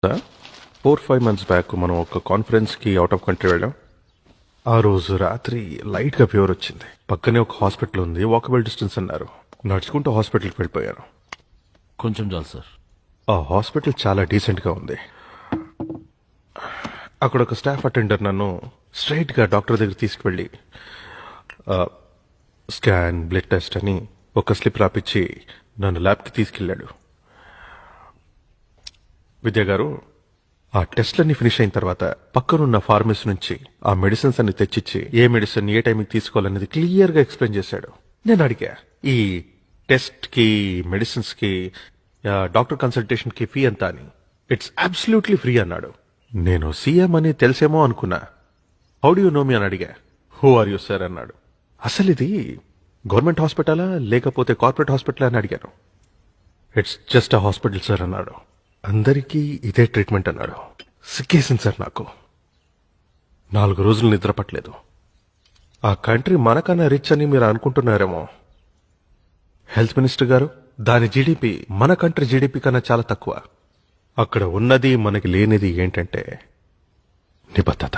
Sir 4-5 months back మనం ఒక కాన్ఫరెన్స్కి out of country వెళ్ళాం. ఆ రోజు రాత్రి లైట్గా ఫీవర్ వచ్చింది. పక్కనే ఒక హాస్పిటల్ ఉంది, వాకబుల్ డిస్టెన్స్ అన్నారు. నడుచుకుంటూ హాస్పిటల్కి వెళ్ళిపోయాను. కొంచెం చాలు సార్. ఆ హాస్పిటల్ చాలా డీసెంట్గా ఉంది. అక్కడ ఒక స్టాఫ్ అటెండర్ నన్ను స్ట్రైట్గా డాక్టర్ దగ్గర తీసుకువెళ్ళి స్కాన్, బ్లడ్ టెస్ట్ అని ఒక స్లిప్ రాపిచ్చి నన్ను ల్యాబ్కి తీసుకెళ్ళాడు. విద్య గారు, ఆ టెస్ట్లన్నీ ఫినిష్ అయిన తర్వాత పక్కనున్న ఫార్మసీ నుంచి ఆ మెడిసిన్స్ అన్ని తెచ్చిచ్చి ఏ మెడిసిన్ ఏ టైంకి తీసుకోవాలనేది క్లియర్గా ఎక్స్ప్లెయిన్ చేశాడు. నేను అడిగా, ఈ టెస్ట్కి, మెడిసిన్స్కి, డాక్టర్ కన్సల్టేషన్కి ఫీ ఎంత అని. ఇట్స్ అబ్సల్యూట్లీ ఫ్రీ అన్నాడు. నేను సీఎం అని తెలిసేమో అనుకున్నా. హౌ డు యూ నో మీ అని అడిగా. హూ ఆర్ యూ సార్ అన్నాడు. అసలు ఇది గవర్నమెంట్ హాస్పిటలా లేకపోతే కార్పొరేట్ హాస్పిటలా అని అడిగాను. It's just a hospital sir అన్నాడు. అందరికీ ఇదే ట్రీట్మెంట్ అన్నాడు. సిక్కేసింది సార్ నాకు. 4 రోజులు నిద్ర పట్టలేదు. ఆ కంట్రీ మనకన్నా రిచ్ అని మీరు అనుకుంటున్నారేమో. హెల్త్ మినిస్టర్ గారు, దాని జీడిపి మన కంట్రీ జీడిపి కన్నా చాలా తక్కువ. అక్కడ ఉన్నది మనకి లేనిది ఏంటంటే నిబద్ధత.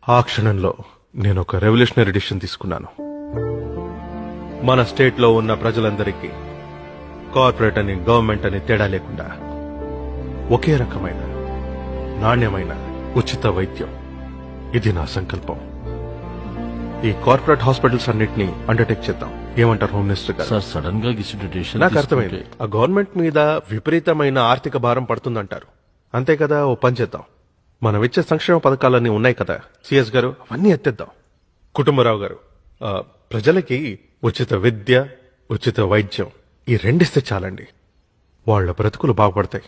ఆ క్షణంలో నేను ఒక రెవల్యూషనరీ డిసిషన్ తీసుకున్నాను. మన స్టేట్లో ఉన్న ప్రజలందరికీ కార్పొరేట్ అని, గవర్నమెంట్ అని తేడా లేకుండా ఒకే రకమైన నాణ్యమైన ఉచిత వైద్యం. ఇది నా సంకల్పం. ఈ కార్పొరేట్ హాస్పిటల్స్ అన్నిటినీ అండర్టేక్ చేద్దాం. ఏమంటారు హోమ్ మినిస్టర్ గారు? సార్, సడన్ గా నాకు అర్థమైంది. ఆ గవర్నమెంట్ మీద విపరీతమైన ఆర్థిక భారం పడుతుందంటారు. అంతే కదా, ఓ పని చేద్దాం. మనం ఇచ్చే సంక్షేమ పథకాలన్నీ ఉన్నాయి కదా సిఎస్ గారు, అవన్నీ ఎత్తేద్దాం. కుటుంబరావు గారు, ప్రజలకి ఉచిత విద్య, ఉచిత వైద్యం, ఈ రెండిస్తే చాలండి. వాళ్ళ బ్రతుకులు బాగుపడతాయి.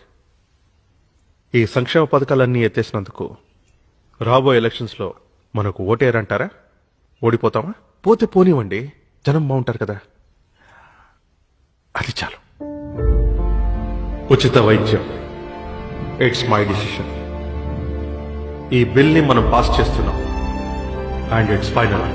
ఈ సంక్షేమ పథకాలన్నీ ఎత్తేసినందుకు రాబోయే ఎలక్షన్స్లో మనకు ఓటేరంటారా? ఓడిపోతామా? పోతే పోనివ్వండి, జనం బాగుంటారు కదా. అది చాలు. ఉచిత వైద్యం, ఇట్స్ మై డిసిషన్. ఈ బిల్ని మనం పాస్ చేస్తున్నాం అండ్ ఇట్స్ ఫైనల్.